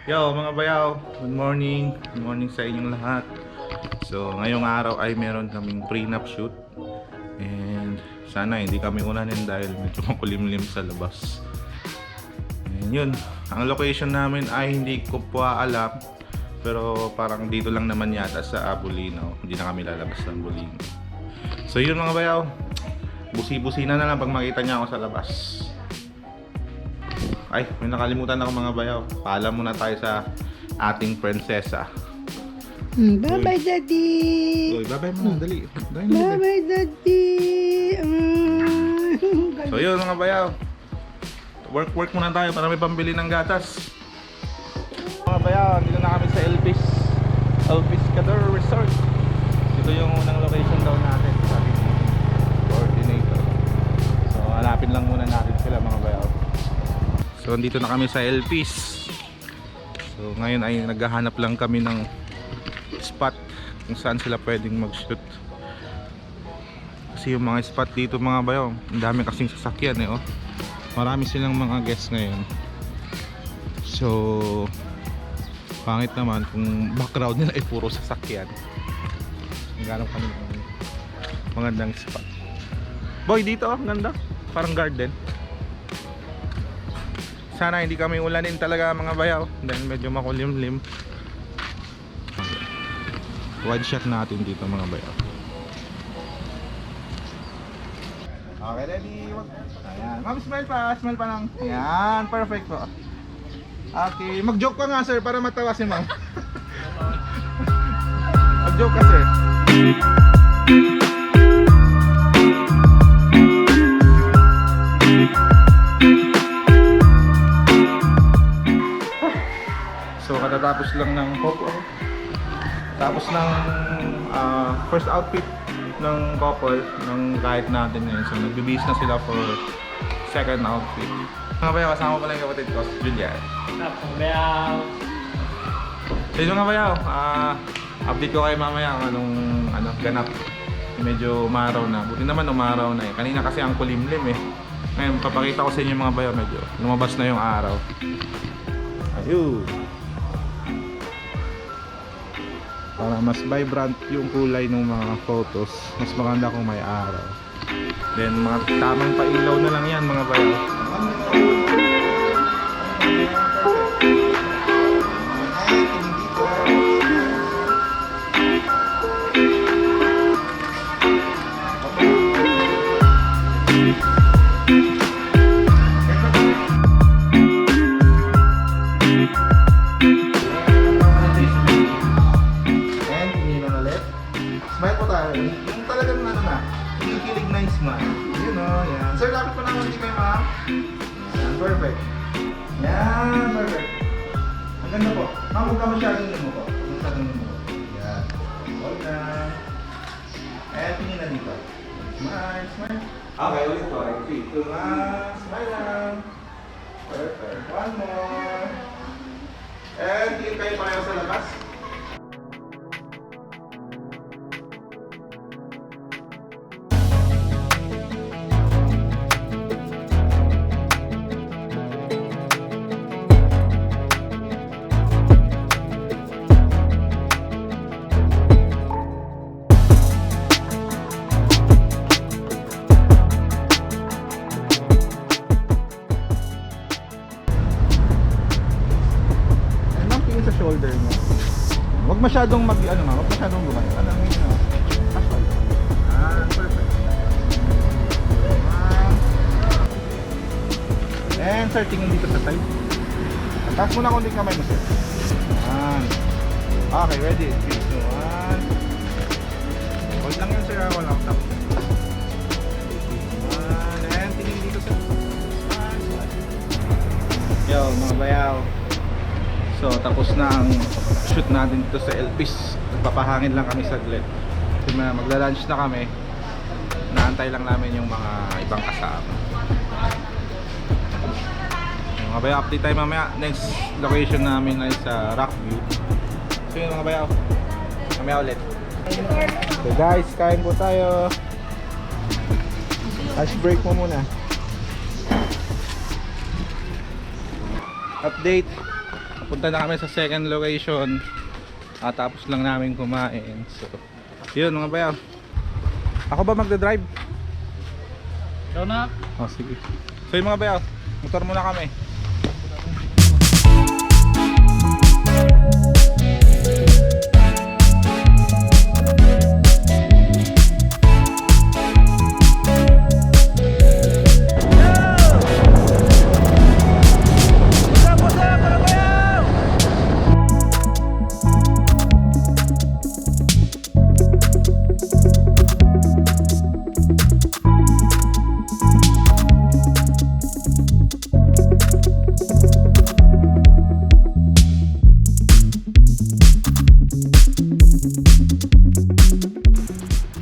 Yo mga bayaw, good morning. Good morning sa inyong lahat. So ngayong araw ay meron kaming prenup shoot. And sana hindi kami unanin dahil medyo makulimlim sa labas. And yun, ang location namin ay hindi ko pa alam. Pero parang dito lang naman yata sa Bulinaw. Hindi na kami lalabas ng Bulinaw. So yun mga bayaw, busi-busina na lang pag makita niya ako sa labas. Ay, may nakalimutan ako mga bayaw. Paalam muna tayo sa ating prinsesa. Bye-bye, Daddy! Uy, bye-bye muna, dali. Bye-bye, Daddy! So yun mga bayaw, work muna tayo para may pambili ng gatas. Mga bayaw, dito na kami sa Elpis Cador Resort. Ito yung unang location daw natin, sabi ni coordinator. So hanapin lang muna natin sila mga bayaw. So dito na kami sa Elpis. So ngayon ay naghahanap lang kami ng spot kung saan sila pwedeng mag-shoot. Kasi yung mga spot dito mga bayaw, ang dami kasing sasakyan oh. Marami silang mga guests ngayon. So pangit naman kung background nila ay puro sasakyan. Naghanap kami ng magandang spot. Boy, dito oh, ganda. Parang garden. Sana hindi kami ulanin talaga mga bayaw dahil medyo makulimlim. Wide shot natin dito mga bayaw. Okay, ready? Ayan, ma'am, smile pa lang. Ayan, perfect po. Okay, mag-joke ka nga sir para matawa si ma'am. Mag-joke kasi. So katatapos lang ng tapos ng first outfit ng couple ng kahit natin ngayon. So nagbibihis na sila for second outfit. Mga bayaw, kasama pala yung kapatid ko, Julia. So yun mga bayaw, update ko kayo mamaya kung anong ganap. Medyo umaraw na, buti naman umaraw na eh. Kanina kasi ang kulimlim eh. Ngayon papakita ko sa inyo mga bayaw, medyo lumabas na yung araw. Ayun, para mas vibrant yung kulay ng mga photos, mas maganda kung may araw. Then mga tamang pailaw na lang yan mga bayaw. Smile po tayo. Yung talagang kikilig na yung smile. Yun o, yan. Sir, lapit po naman hindi kayo ma'am. Yan, perfect. Yan, perfect. Ang ganda po. Ma'am, huwag ka masyadong mo po. Huwag masyadong mo po. Yan. Hold na. And tingin na dito. Smile. Okay, ulit po. 3, 2, 1. Smile lang. Perfect. One more. And tingin kayo pareho sa labas. Shoulder mo. Huwag masyadong huwag masyadong gumano. Casual. Perfect. And sir, tingin dito sa side. Taas mo na konting kamay mo sir. Okay, ready. 3, 2, 1. Hold lang yan sir, walang tap. And tingin dito sir. Yo, mga bayaw. So tapos na ang shoot natin dito sa Elpis. Nagpapahangin lang kami saglit. Kasi magla-lunch na kami. Naantay lang namin yung mga ibang kasama. Mga bayaw, update tayo mamaya. Next location namin ay sa Rockview. So yun mga bayaw, mamaya ulit. So guys, kain po tayo. Lunch break mo muna. Update. punta na kami sa second location. Tapos lang namin kumain. So, yun mga bayaw. Ako ba magdadrive? Ikaw na. Oh, sige. So yun mga bayaw, motor muna kami.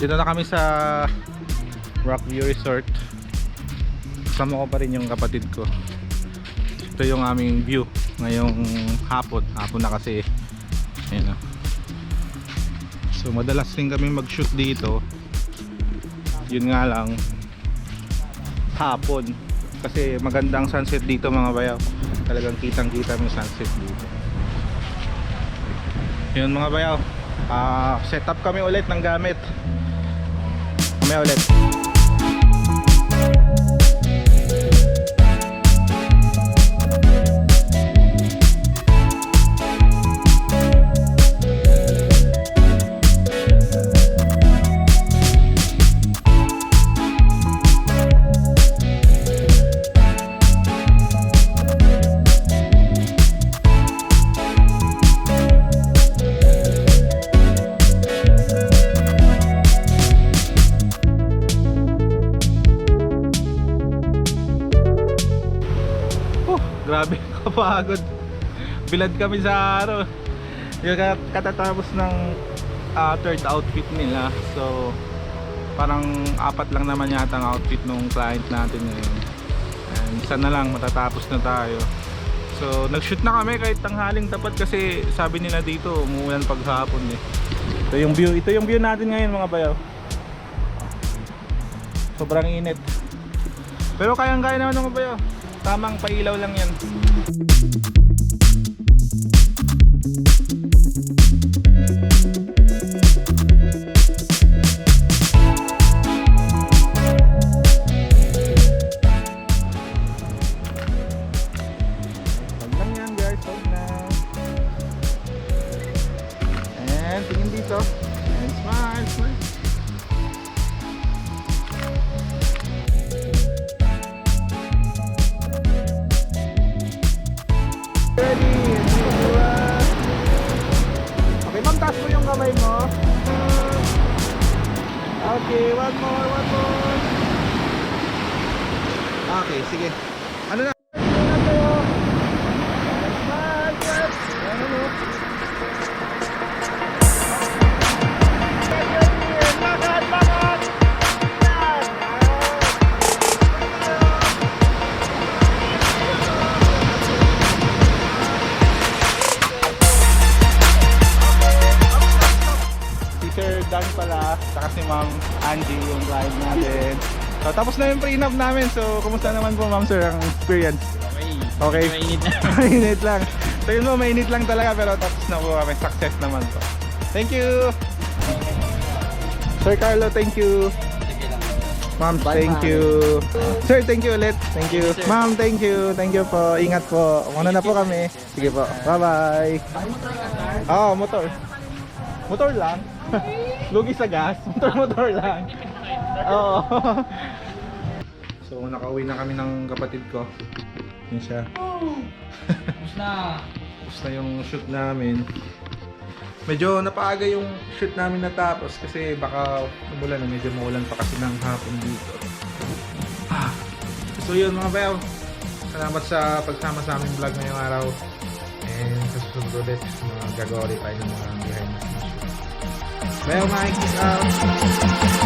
Dito na kami sa Rockview Resort. Kasama ko pa rin yung kapatid ko. Ito yung aming view ngayong hapon. Hapon na kasi. Ayan na. So madalas rin kami mag shoot dito. Yun nga lang hapon. Kasi magandang sunset dito mga bayaw. Talagang kitang kita yung sunset dito. Yun mga bayaw. Set up kami ulit ng gamit. Mamaya ulit. Grabe, kapagod. Bilad kami sa araw. Yung katatapos ng third outfit nila. So parang 4 lang naman yata ang outfit ng client natin ngayon. And isa na lang matatapos na tayo. So nag-shoot na kami kahit tanghaling tapat kasi sabi nila dito umuulan paghapon eh. Ito yung view natin ngayon mga bayaw. Sobrang init. Pero kayang-kaya naman mga bayaw. Tamang pailaw lang yan. Huwag lang yan guys, huwag na. And tingin dito. And smile, smile. Ready? Okay, ma'am, taas mo yung kamay mo. Okay, one more. Okay, sige. Ano na? Dan pala, saka si Ma'am Angie yung client natin. So, tapos na yung prenup namin. So, kumusta naman po Ma'am Sir ang experience? Okay. Mainit na. Mainit lang. So yun po, mainit lang talaga pero tapos na po kami. Success naman po. Thank you! Sir Carlo, thank you! Ma'am, thank you! Sir, thank you ulit. Thank you. Ma'am, thank you. Thank you po. Ingat po. Muna na po kami. Sige po. Bye-bye. Oh, motor. Motor lang. Lugi sa gas. Motor lang. Oo. So, nakauwi na kami ng kapatid ko. Yun siya. Tapos na. Tapos na yung shoot namin. Medyo napaaga yung shoot namin natapos kasi baka umulan. Medyo maulan pa kasi ng hapon dito. So yun mga bayaw. Salamat sa pagsama sa aming vlog ngayong araw. And sa susunod ulit, mga gagawa ulit tayo ng mga behind the scenes. Bayaw, mga kiss out!